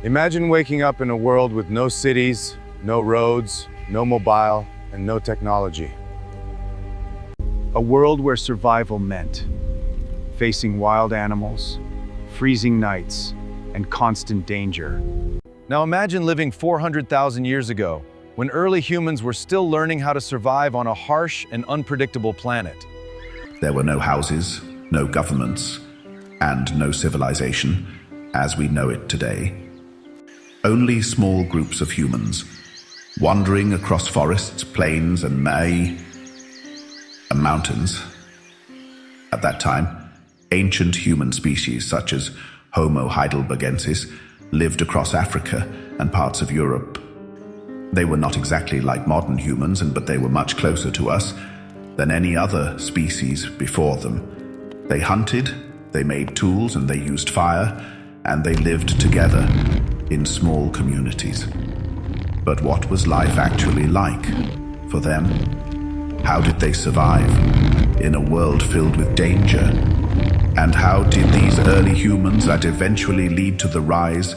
Imagine waking up in a world with no cities, no roads, no mobile, and no technology. A world where survival meant facing wild animals, freezing nights, and constant danger. Now imagine living 400,000 years ago, when early humans were still learning how to survive on a harsh and unpredictable planet. There were no houses, no governments, and no civilization as we know it today. Only small groups of humans, wandering across forests, plains, and mountains. At that time, ancient human species such as Homo heidelbergensis lived across Africa and parts of Europe. They were not exactly like modern humans, but they were much closer to us than any other species before them. They hunted, they made tools, and they used fire, and they lived together in small communities. But what was life actually like for them? How did they survive in a world filled with danger? And how did these early humans that eventually lead to the rise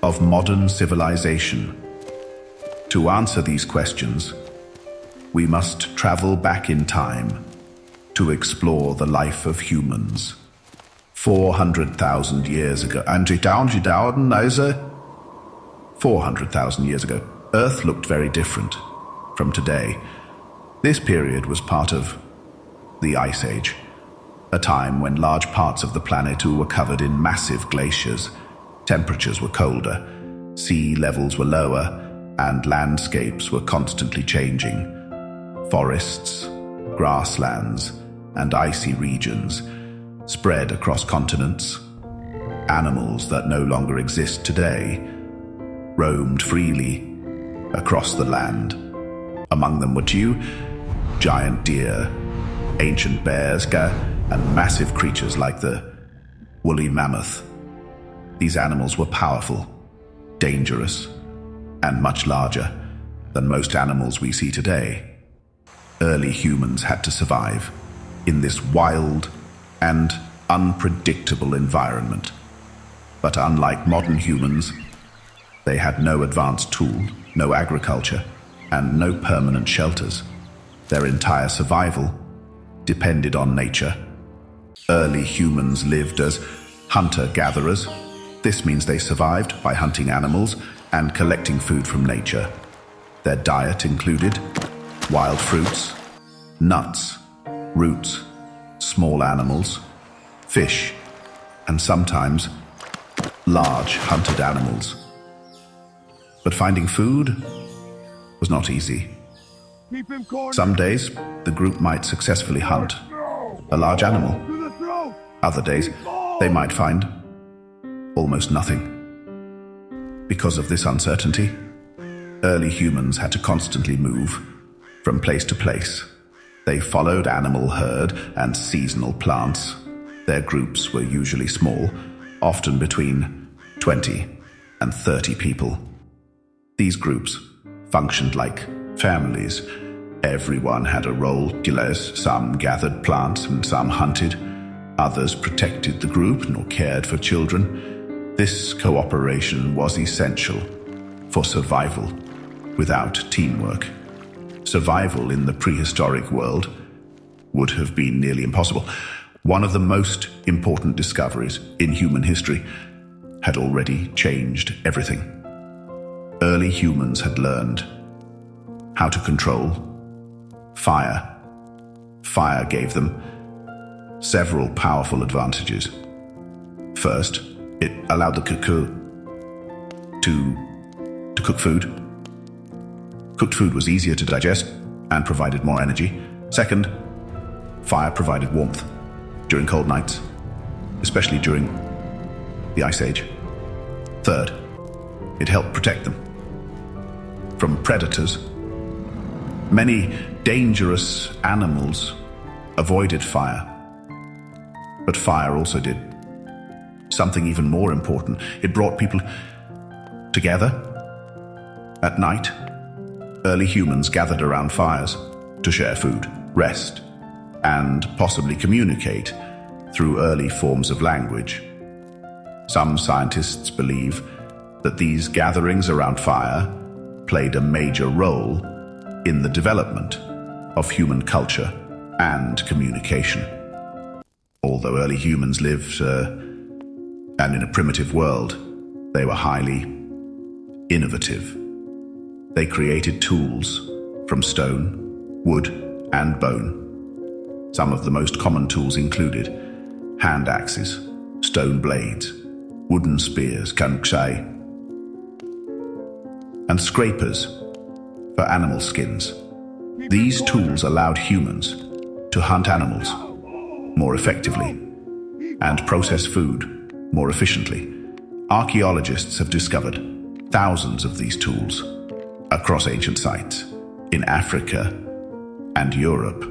of modern civilization? To answer these questions, we must travel back in time to explore the life of humans. 400,000 years ago, 400,000 years ago, Earth looked very different from today. This period was part of the Ice Age, a time when large parts of the planet were covered in massive glaciers. Temperatures were colder, sea levels were lower, and landscapes were constantly changing. Forests, grasslands, and icy regions spread across continents. Animals that no longer exist today roamed freely across the land. Among them were giant deer, ancient bears, and massive creatures like the woolly mammoth. These animals were powerful, dangerous, and much larger than most animals we see today. Early humans had to survive in this wild and unpredictable environment. But unlike modern humans, they had no advanced tool, no agriculture, and no permanent shelters. Their entire survival depended on nature. Early humans lived as hunter-gatherers. This means they survived by hunting animals and collecting food from nature. Their diet included wild fruits, nuts, roots, small animals, fish, and sometimes large hunted animals. But finding food was not easy. Some days, the group might successfully hunt a large animal. Other days, they might find almost nothing. Because of this uncertainty, early humans had to constantly move from place to place. They followed animal herd and seasonal plants. Their groups were usually small, often between 20 and 30 people. These groups functioned like families. Everyone had a role. Some gathered plants and some hunted. Others protected the group nor cared for children. This cooperation was essential for survival. Without teamwork, survival in the prehistoric world would have been nearly impossible. One of the most important discoveries in human history had already changed everything. Early humans had learned how to control fire. Fire gave them several powerful advantages. First, it allowed the cook to cook food. Cooked food was easier to digest and provided more energy. Second, fire provided warmth during cold nights, especially during the Ice Age. Third, it helped protect them from predators. Many dangerous animals avoided fire, but fire also did something even more important. It brought people together. At night, early humans gathered around fires to share food, rest, and possibly communicate through early forms of language. Some scientists believe that these gatherings around fire played a major role in the development of human culture and communication. Although early humans lived and in a primitive world, they were highly innovative. They created tools from stone, wood, and bone. Some of the most common tools included hand axes, stone blades, wooden spears, kanksai, and scrapers for animal skins. These tools allowed humans to hunt animals more effectively and process food more efficiently. Archaeologists have discovered thousands of these tools across ancient sites in Africa and Europe.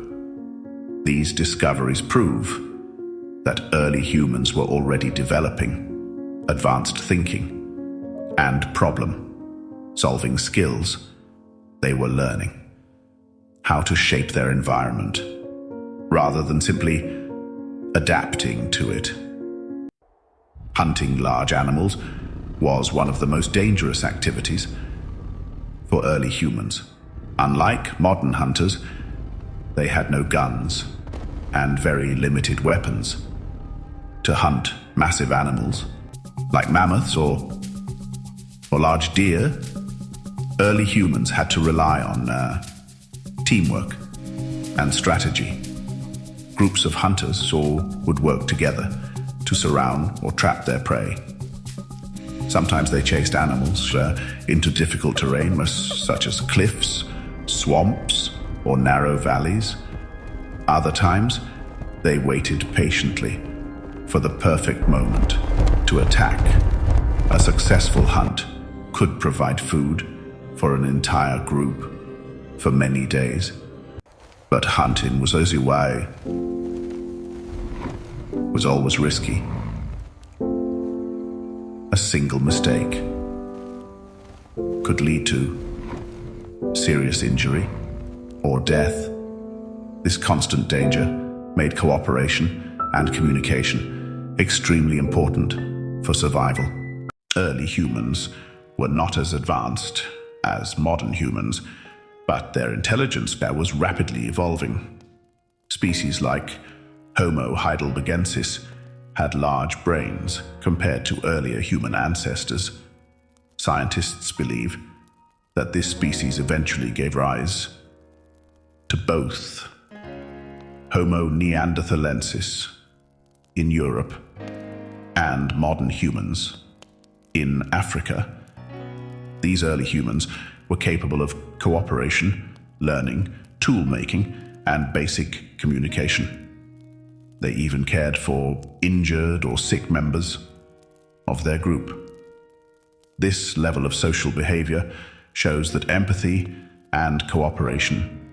These discoveries prove that early humans were already developing advanced thinking and problem-solving skills. They were learning how to shape their environment rather than simply adapting to it. Hunting large animals was one of the most dangerous activities for early humans. Unlike modern hunters, they had no guns and very limited weapons. To hunt massive animals like mammoths or large deer, early humans had to rely on teamwork and strategy. Groups of hunters would work together to surround or trap their prey. Sometimes they chased animals into difficult terrain, such as cliffs, swamps, or narrow valleys. Other times, they waited patiently for the perfect moment to attack. A successful hunt could provide food for an entire group for many days. But hunting was always risky. A single mistake could lead to serious injury or death. This constant danger made cooperation and communication extremely important for survival. Early humans were not as advanced as modern humans, but their intelligence was rapidly evolving. Species like Homo heidelbergensis had large brains compared to earlier human ancestors. Scientists believe that this species eventually gave rise to both Homo neanderthalensis in Europe and modern humans in Africa. These early humans were capable of cooperation, learning, tool-making, and basic communication. They even cared for injured or sick members of their group. This level of social behavior shows that empathy and cooperation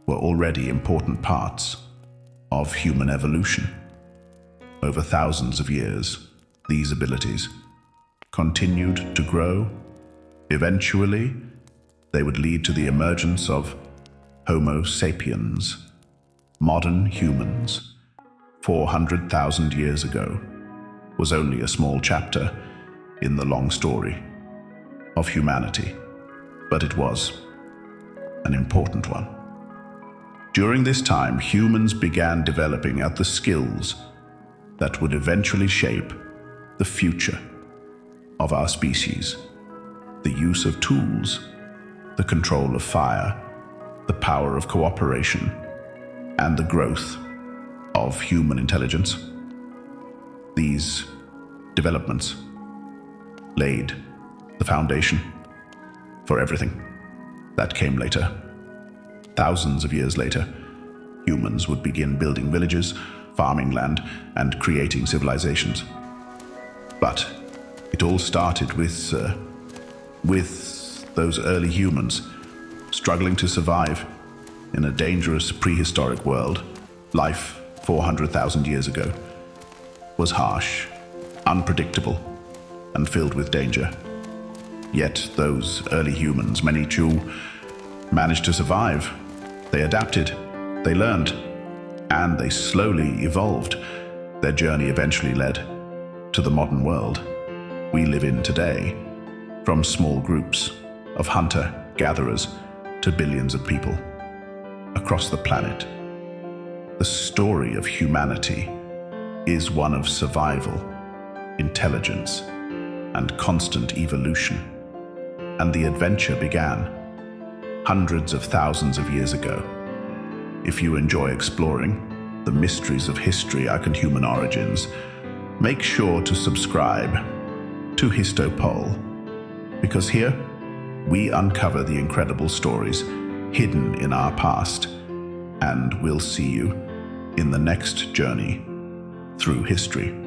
were already important parts of human evolution. Over thousands of years, these abilities continued to grow. Eventually, they would lead to the emergence of Homo sapiens, modern humans. 400,000 years ago was only a small chapter in the long story of humanity, but it was an important one. During this time, humans began developing the skills that would eventually shape the future of our species. The use of tools, the control of fire, the power of cooperation, and the growth of human intelligence. These developments laid the foundation for everything that came later. Thousands of years later, humans would begin building villages, farming land, and creating civilizations. But it all started with those early humans struggling to survive in a dangerous prehistoric world. Life 400,000 years ago was harsh, unpredictable, and filled with danger. Yet those early humans, many too, managed to survive. They adapted, they learned, and they slowly evolved. Their journey eventually led to the modern world we live in today. from small groups of hunter-gatherers to billions of people across the planet. The story of humanity is one of survival, intelligence, and constant evolution. And the adventure began hundreds of thousands of years ago. If you enjoy exploring the mysteries of history and human origins, make sure to subscribe to Histo, because here we uncover the incredible stories hidden in our past, and we'll see you in the next journey through history.